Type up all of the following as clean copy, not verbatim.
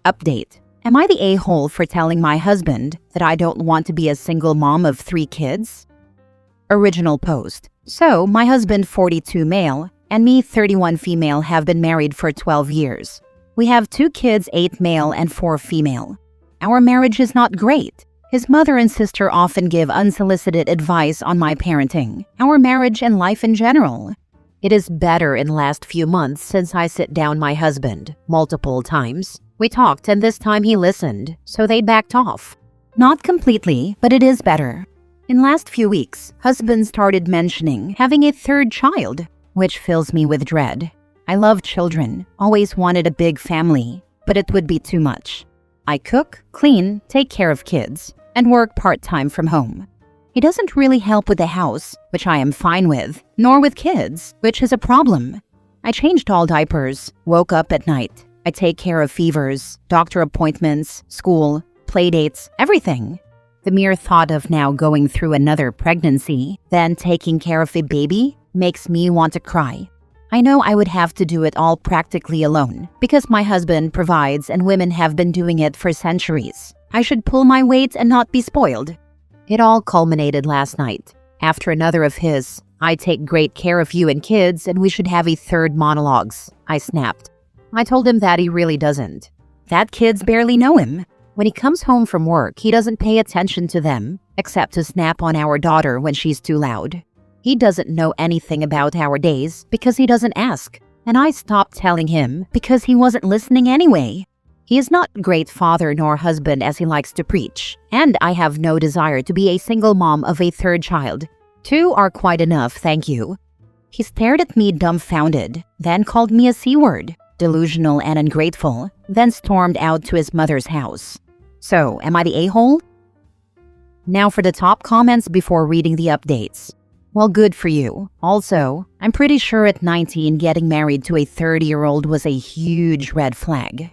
Update. Am I the a-hole for telling my husband that I don't want to be a single mom of 3 kids? Original post. So, my husband, 42 male, and me, 31 female, have been married for 12 years. We have 2 kids, 8 male and 4 female. Our marriage is not great. His mother and sister often give unsolicited advice on my parenting, our marriage, and life in general. It is better in the last few months since I sit down my husband multiple times. We talked and this time he listened, so they backed off. Not completely, but it is better. In last few weeks, husband started mentioning having a 3rd child, which fills me with dread. I love children, always wanted a big family, but it would be too much. I cook, clean, take care of kids, and work part-time from home. He doesn't really help with the house, which I am fine with, nor with kids, which is a problem. I changed all diapers, woke up at night. I take care of fevers, doctor appointments, school, playdates, everything. The mere thought of now going through another pregnancy, then taking care of a baby, makes me want to cry. I know I would have to do it all practically alone, because my husband provides and women have been doing it for centuries. I should pull my weight and not be spoiled. It all culminated last night. After another of his, "I take great care of you and kids and we should have a 3rd monologues," I snapped. I told him that he really doesn't. That kids barely know him. When he comes home from work, he doesn't pay attention to them, except to snap on our daughter when she's too loud. He doesn't know anything about our days because he doesn't ask, and I stopped telling him because he wasn't listening anyway. He is not a great father nor husband as he likes to preach, and I have no desire to be a single mom of a 3rd child. 2 are quite enough, thank you. He stared at me dumbfounded, then called me a C-word, delusional and ungrateful, then stormed out to his mother's house. So, am I the a-hole? Now for the top comments before reading the updates. Well, good for you. Also, I'm pretty sure at 19 getting married to a 30-year-old was a huge red flag.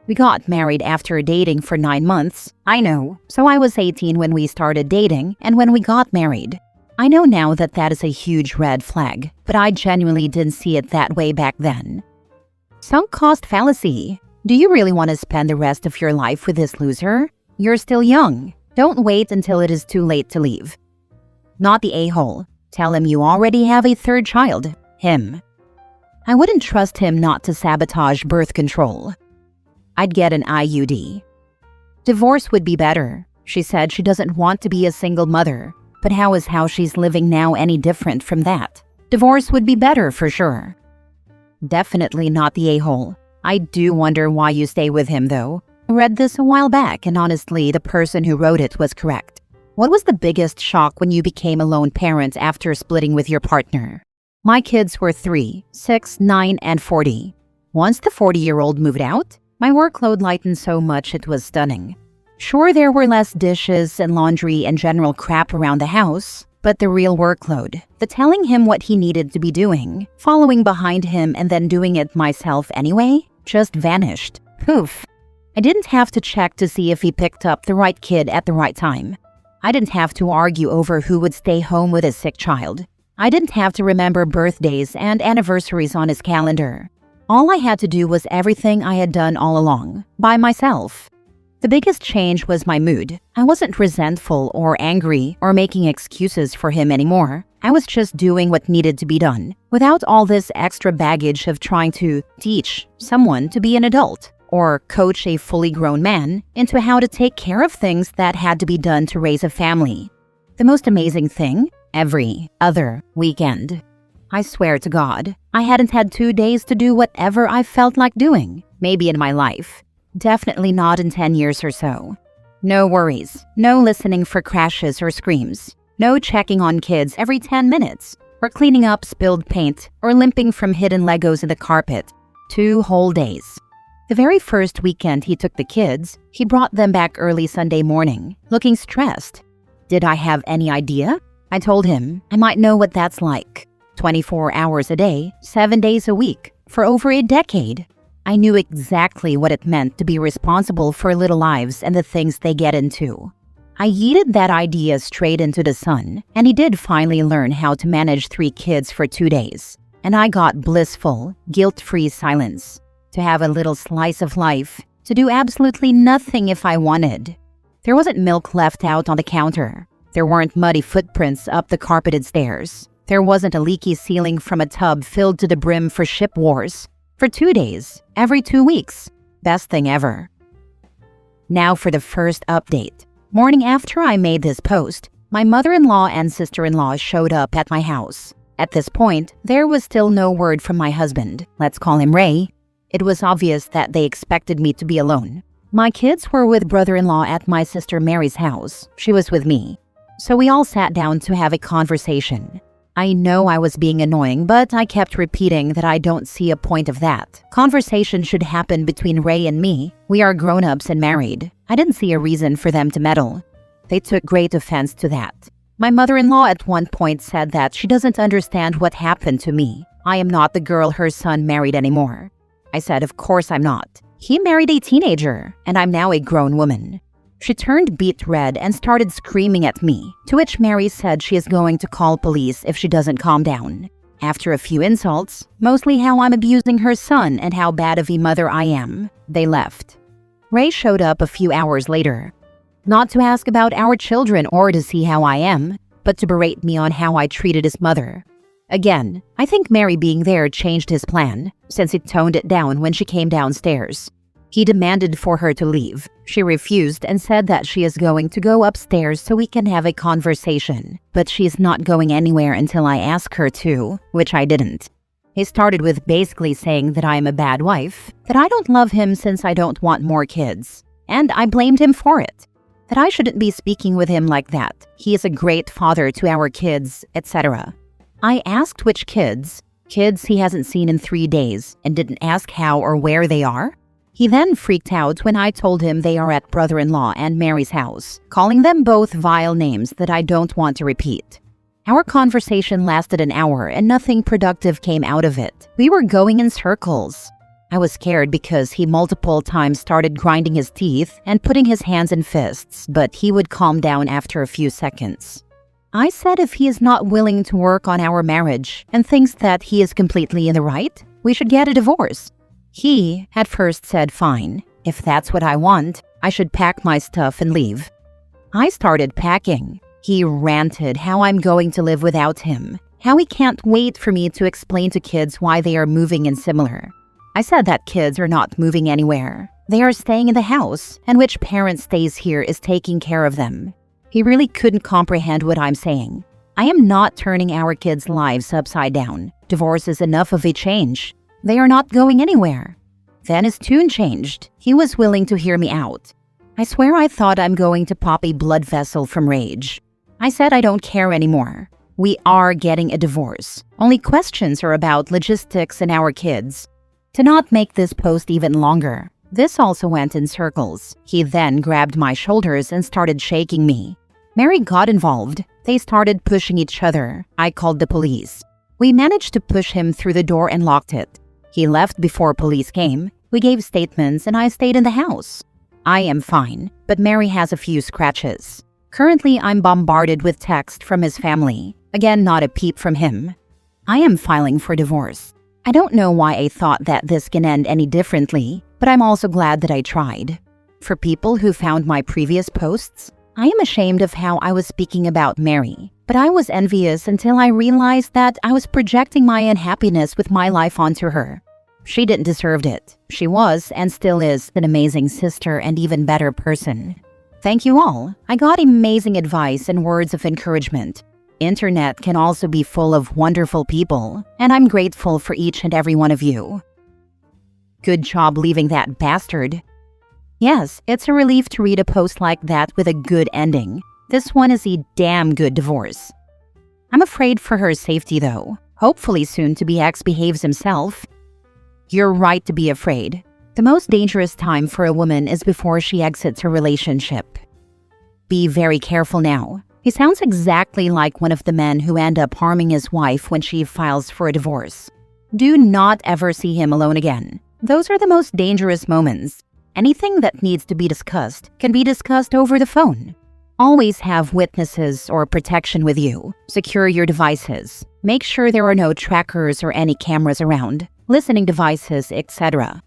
We got married after dating for 9 months. I know, so I was 18 when we started dating and when we got married. I know now that that is a huge red flag, but I genuinely didn't see it that way back then. Sunk cost fallacy. Do you really want to spend the rest of your life with this loser? You're still young. Don't wait until it is too late to leave. Not the a-hole. Tell him you already have a 3rd child. Him. I wouldn't trust him not to sabotage birth control. I'd get an IUD. Divorce would be better. She said she doesn't want to be a single mother. But how is how she's living now any different from that? Divorce would be better for sure. Definitely not the a-hole. I do wonder why you stay with him though. I read this a while back and honestly the person who wrote it was correct. What was the biggest shock when you became a lone parent after splitting with your partner? My kids were 3, 6, 9, and 40. Once the 40-year-old moved out, my workload lightened so much it was stunning. Sure, there were less dishes and laundry and general crap around the house, but the real workload, the telling him what he needed to be doing, following behind him and then doing it myself anyway, just vanished. Poof. I didn't have to check to see if he picked up the right kid at the right time. I didn't have to argue over who would stay home with his sick child. I didn't have to remember birthdays and anniversaries on his calendar. All I had to do was everything I had done all along, by myself. The biggest change was my mood. I wasn't resentful or angry or making excuses for him anymore. I was just doing what needed to be done, without all this extra baggage of trying to teach someone to be an adult or coach a fully grown man into how to take care of things that had to be done to raise a family. The most amazing thing? Every other weekend. I swear to God, I hadn't had 2 days to do whatever I felt like doing, maybe in my life. Definitely not in 10 years or so. No worries, no listening for crashes or screams, no checking on kids every 10 minutes, or cleaning up spilled paint, or limping from hidden Legos in the carpet. 2 whole days. The very first weekend he took the kids, he brought them back early Sunday morning, looking stressed. Did I have any idea? I told him I might know what that's like. 24 hours a day, 7 days a week, for over a decade. I knew exactly what it meant to be responsible for little lives and the things they get into. I yeeted that idea straight into the sun, and he did finally learn how to manage 3 kids for 2 days. And I got blissful, guilt-free silence. To have a little slice of life, to do absolutely nothing if I wanted. There wasn't milk left out on the counter. There weren't muddy footprints up the carpeted stairs. There wasn't a leaky ceiling from a tub filled to the brim for ship wars. For 2 days, every 2 weeks. Best thing ever. Now for the first update. Morning after I made this post, my mother-in-law and sister-in-law showed up at my house. At this point, there was still no word from my husband. Let's call him Ray. It was obvious that they expected me to be alone. My kids were with brother-in-law at my sister Mary's house. She was with me. So we all sat down to have a conversation. I know I was being annoying, but I kept repeating that I don't see a point of that. Conversation should happen between Ray and me. We are grown-ups and married. I didn't see a reason for them to meddle. They took great offense to that. My mother-in-law at one point said that she doesn't understand what happened to me. I am not the girl her son married anymore. I said, of course I'm not. He married a teenager, and I'm now a grown woman. She turned beet red and started screaming at me, to which Mary said she is going to call police if she doesn't calm down. After a few insults, mostly how I'm abusing her son and how bad of a mother I am, they left. Ray showed up a few hours later. Not to ask about our children or to see how I am, but to berate me on how I treated his mother. Again, I think Mary being there changed his plan, since he toned it down when she came downstairs. He demanded for her to leave. She refused and said that she is going to go upstairs so we can have a conversation, but she is not going anywhere until I ask her to, which I didn't. He started with basically saying that I am a bad wife, that I don't love him since I don't want more kids, and I blamed him for it. That I shouldn't be speaking with him like that. He is a great father to our kids, etc. I asked which kids he hasn't seen in 3 days, and didn't ask how or where they are. He then freaked out when I told him they are at brother-in-law and Mary's house, calling them both vile names that I don't want to repeat. Our conversation lasted an hour and nothing productive came out of it. We were going in circles. I was scared because he multiple times started grinding his teeth and putting his hands in fists, but he would calm down after a few seconds. I said if he is not willing to work on our marriage and thinks that he is completely in the right, we should get a divorce. He, at first, said fine. If that's what I want, I should pack my stuff and leave. I started packing. He ranted how I'm going to live without him, how he can't wait for me to explain to kids why they are moving in similar. I said that kids are not moving anywhere. They are staying in the house, and which parent stays here is taking care of them. He really couldn't comprehend what I'm saying. I am not turning our kids' lives upside down. Divorce is enough of a change. They are not going anywhere. Then his tune changed. He was willing to hear me out. I swear I thought I'm going to pop a blood vessel from rage. I said I don't care anymore. We are getting a divorce. Only questions are about logistics and our kids. To not make this post even longer, this also went in circles. He then grabbed my shoulders and started shaking me. Mary got involved. They started pushing each other. I called the police. We managed to push him through the door and locked it. He left before police came. We gave statements and I stayed in the house. I am fine, but Mary has a few scratches. Currently, I'm bombarded with text from his family. Again, not a peep from him. I am filing for divorce. I don't know why I thought that this can end any differently, but I'm also glad that I tried. For people who found my previous posts, I am ashamed of how I was speaking about Mary, but I was envious until I realized that I was projecting my unhappiness with my life onto her. She didn't deserve it. She was, and still is, an amazing sister and even better person. Thank you all. I got amazing advice and words of encouragement. Internet can also be full of wonderful people, and I'm grateful for each and every one of you. Good job leaving that bastard. Yes, it's a relief to read a post like that with a good ending. This one is a damn good divorce. I'm afraid for her safety though. Hopefully soon to be ex behaves himself. You're right to be afraid. The most dangerous time for a woman is before she exits her relationship. Be very careful now. He sounds exactly like one of the men who end up harming his wife when she files for a divorce. Do not ever see him alone again. Those are the most dangerous moments. Anything that needs to be discussed can be discussed over the phone. Always have witnesses or protection with you. Secure your devices. Make sure there are no trackers or any cameras around, listening devices, etc.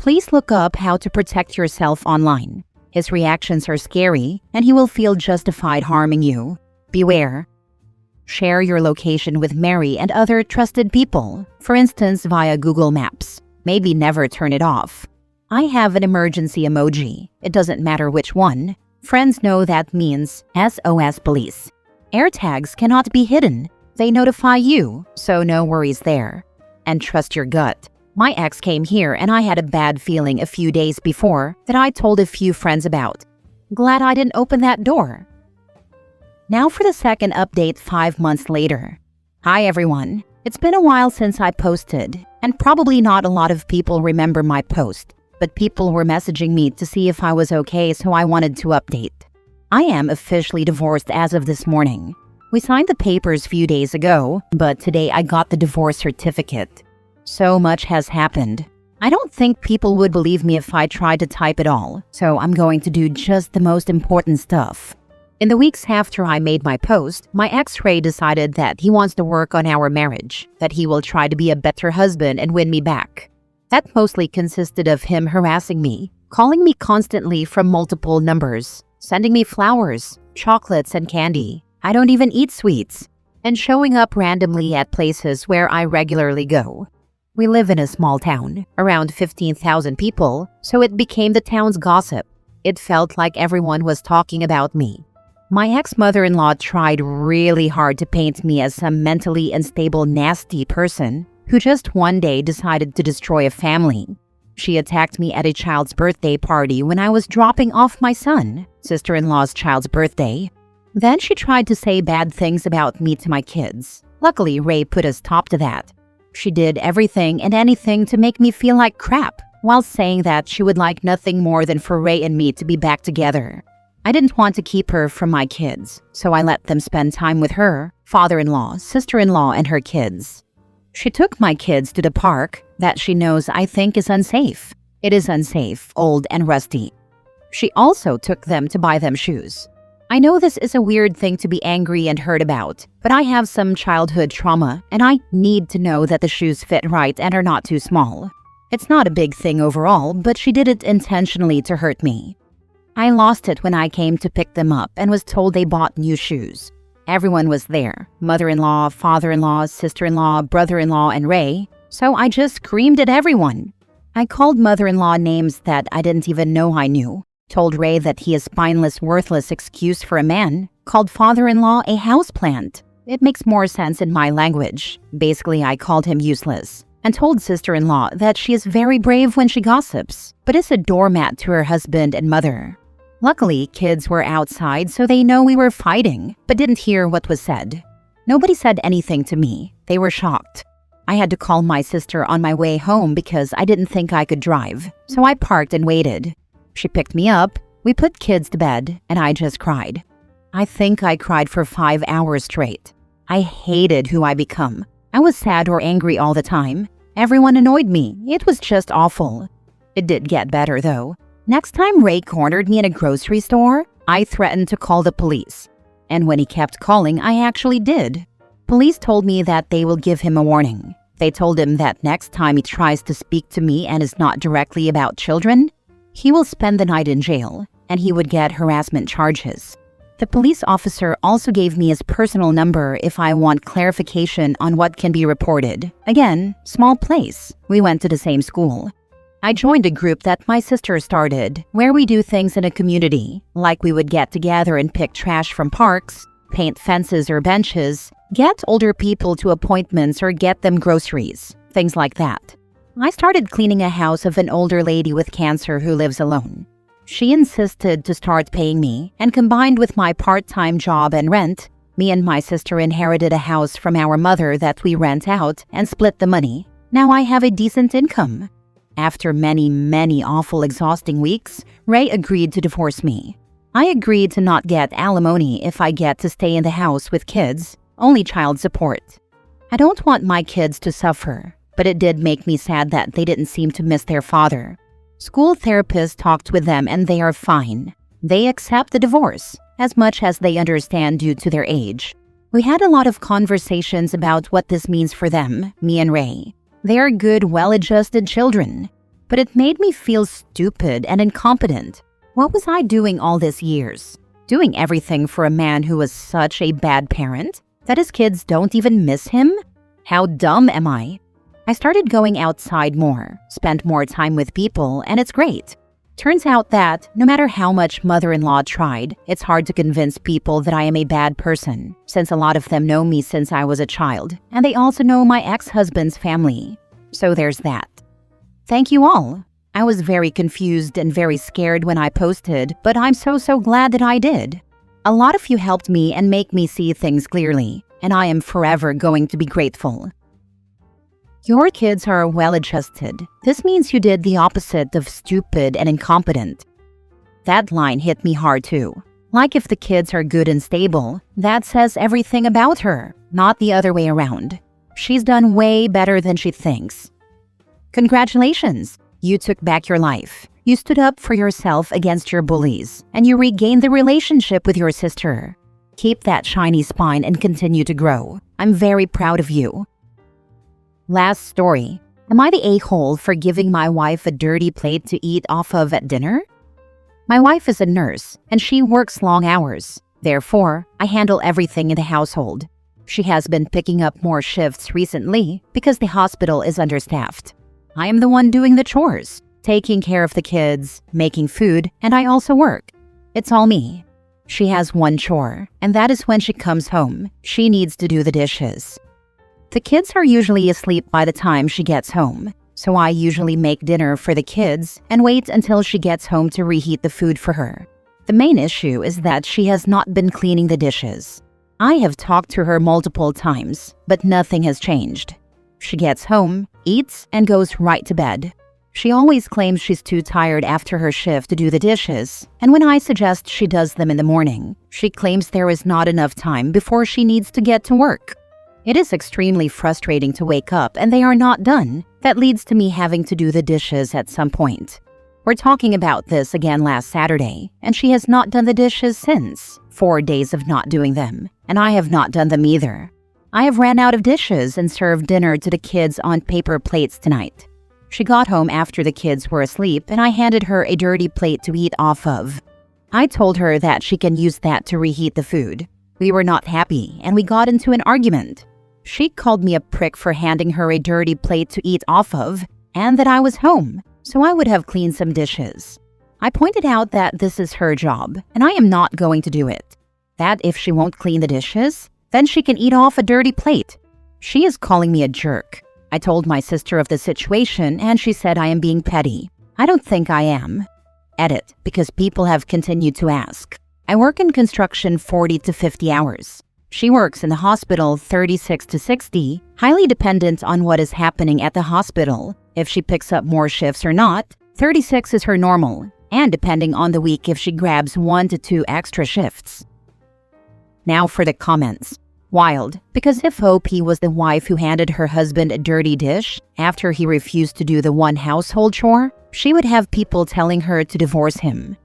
Please look up how to protect yourself online. His reactions are scary, and he will feel justified harming you. Beware. Share your location with Mary and other trusted people, for instance via Google Maps. Maybe never turn it off. I have an emergency emoji. It doesn't matter which one. Friends know that means SOS police. AirTags cannot be hidden. They notify you, so no worries there. And trust your gut. My ex came here and I had a bad feeling a few days before that I told a few friends about. Glad I didn't open that door. Now for the second update 5 months later. Hi everyone. It's been a while since I posted, and probably not a lot of people remember my post, but people were messaging me to see if I was okay, so I wanted to update. I am officially divorced as of this morning. We signed the papers a few days ago, but today I got the divorce certificate. So much has happened. I don't think people would believe me if I tried to type it all, so I'm going to do just the most important stuff. In the weeks after I made my post, my ex Ray decided that he wants to work on our marriage, that he will try to be a better husband and win me back. That mostly consisted of him harassing me, calling me constantly from multiple numbers, sending me flowers, chocolates, and candy. I don't even eat sweets, and showing up randomly at places where I regularly go. We live in a small town, around 15,000 people, so it became the town's gossip. It felt like everyone was talking about me. My ex-mother-in-law tried really hard to paint me as some mentally unstable, nasty person who just one day decided to destroy a family. She attacked me at a child's birthday party when I was dropping off my son, sister-in-law's child's birthday. Then she tried to say bad things about me to my kids. Luckily, Ray put a stop to that. She did everything and anything to make me feel like crap, while saying that she would like nothing more than for Ray and me to be back together. I didn't want to keep her from my kids, so I let them spend time with her, father-in-law, sister-in-law, and her kids. She took my kids to the park that she knows I think is unsafe. It is unsafe, old, and rusty. She also took them to buy them shoes. I know this is a weird thing to be angry and hurt about, but I have some childhood trauma, and I need to know that the shoes fit right and are not too small. It's not a big thing overall, but she did it intentionally to hurt me. I lost it when I came to pick them up and was told they bought new shoes. Everyone was there, mother-in-law, father-in-law, sister-in-law, brother-in-law, and Ray, so I just screamed at everyone. I called mother-in-law names that I didn't even know I knew, told Ray that he is spineless, worthless excuse for a man, called father-in-law a houseplant. It makes more sense in my language. Basically, I called him useless, and told sister-in-law that she is very brave when she gossips, but is a doormat to her husband and mother. Luckily, kids were outside, so they know we were fighting, but didn't hear what was said. Nobody said anything to me. They were shocked. I had to call my sister on my way home because I didn't think I could drive, so I parked and waited. She picked me up, we put kids to bed, and I just cried. I think I cried for 5 hours straight. I hated who I become. I was sad or angry all the time. Everyone annoyed me. It was just awful. It did get better, though. Next time Ray cornered me in a grocery store, I threatened to call the police. And when he kept calling, I actually did. Police told me that they will give him a warning. They told him that next time he tries to speak to me and is not directly about children, he will spend the night in jail, and he would get harassment charges. The police officer also gave me his personal number if I want clarification on what can be reported. Again, small place. We went to the same school. I joined a group that my sister started, where we do things in a community, like we would get together and pick trash from parks, paint fences or benches, get older people to appointments or get them groceries, things like that. I started cleaning a house of an older lady with cancer who lives alone. She insisted to start paying me, and combined with my part-time job and rent, me and my sister inherited a house from our mother that we rent out and split the money. Now I have a decent income. After many awful, exhausting weeks, Ray agreed to divorce me. I agreed to not get alimony if I get to stay in the house with kids, only child support. I don't want my kids to suffer, but it did make me sad that they didn't seem to miss their father. School therapists talked with them and they are fine. They accept the divorce, as much as they understand due to their age. We had a lot of conversations about what this means for them, me and Ray. They are good, well-adjusted children. but it made me feel stupid and incompetent. What was I doing all these years? Doing everything for a man who was such a bad parent that his kids don't even miss him? How dumb am I? I started going outside more, spent more time with people, and it's great. Turns out that, no matter how much mother-in-law tried, it's hard to convince people that I am a bad person, since a lot of them know me since I was a child, and they also know my ex-husband's family. So there's that. Thank you all. I was very confused and very scared when I posted, but I'm so glad that I did. A lot of you helped me and make me see things clearly, and I am forever going to be grateful. Your kids are well-adjusted. This means you did the opposite of stupid and incompetent. That line hit me hard too. Like if the kids are good and stable, that says everything about her, not the other way around. She's done way better than she thinks. Congratulations! You took back your life. You stood up for yourself against your bullies, and you regained the relationship with your sister. Keep that shiny spine and continue to grow. I'm very proud of you. Last story. Am I the a-hole for giving my wife a dirty plate to eat off of at dinner? My wife is a nurse, and she works long hours. Therefore, I handle everything in the household. She has been picking up more shifts recently because the hospital is understaffed. I am the one doing the chores, taking care of the kids, making food, and I also work. It's all me. She has one chore, and that is when she comes home. She needs to do the dishes. The kids are usually asleep by the time she gets home, so I usually make dinner for the kids and wait until she gets home to reheat the food for her. The main issue is that she has not been cleaning the dishes. I have talked to her multiple times, but nothing has changed. She gets home, eats, and goes right to bed. She always claims she's too tired after her shift to do the dishes, and when I suggest she does them in the morning, she claims there is not enough time before she needs to get to work. It is extremely frustrating to wake up and they are not done. That leads to me having to do the dishes at some point. We're talking about this again last Saturday, and she has not done the dishes since. 4 days of not doing them, and I have not done them either. I have ran out of dishes and served dinner to the kids on paper plates tonight. She got home after the kids were asleep, and I handed her a dirty plate to eat off of. I told her that she can use that to reheat the food. We were not happy, and we got into an argument. She called me a prick for handing her a dirty plate to eat off of, and that I was home, so I would have cleaned some dishes. I pointed out that this is her job, and I am not going to do it. That if she won't clean the dishes, then she can eat off a dirty plate. She is calling me a jerk. I told my sister of the situation, and she said I am being petty. I don't think I am. Edit, because people have continued to ask. I work in construction 40 to 50 hours. She works in the hospital 36 to 60, highly dependent on what is happening at the hospital. If she picks up more shifts or not, 36 is her normal, and depending on the week if she grabs 1 to 2 extra shifts. Now for the comments. Wild, because if OP was the wife who handed her husband a dirty dish after he refused to do the one household chore, she would have people telling her to divorce him.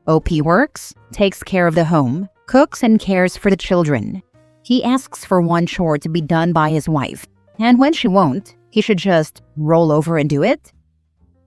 OP works, takes care of the home, cooks and cares for the children. He asks for one chore to be done by his wife, and when she won't, he should just roll over and do it?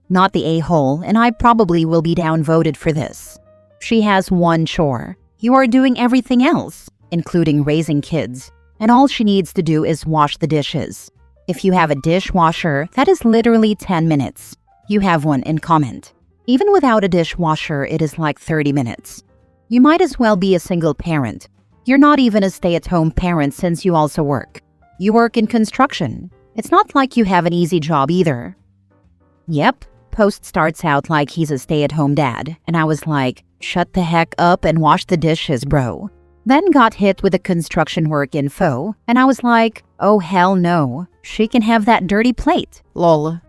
Not the a-hole, and I probably will be downvoted for this. She has one chore. You are doing everything else, including raising kids, and all she needs to do is wash the dishes. If you have a dishwasher, that is literally 10 minutes. You have one in comment. Even without a dishwasher, it is like 30 minutes. You might as well be a single parent. You're not even a stay-at-home parent since you also work. You work in construction. It's not like you have an easy job either. Yep, post starts out like he's a stay-at-home dad, and I was like, shut the heck up and wash the dishes, bro. Then got hit with the construction work info, and I was like, oh hell no, she can have that dirty plate, lol.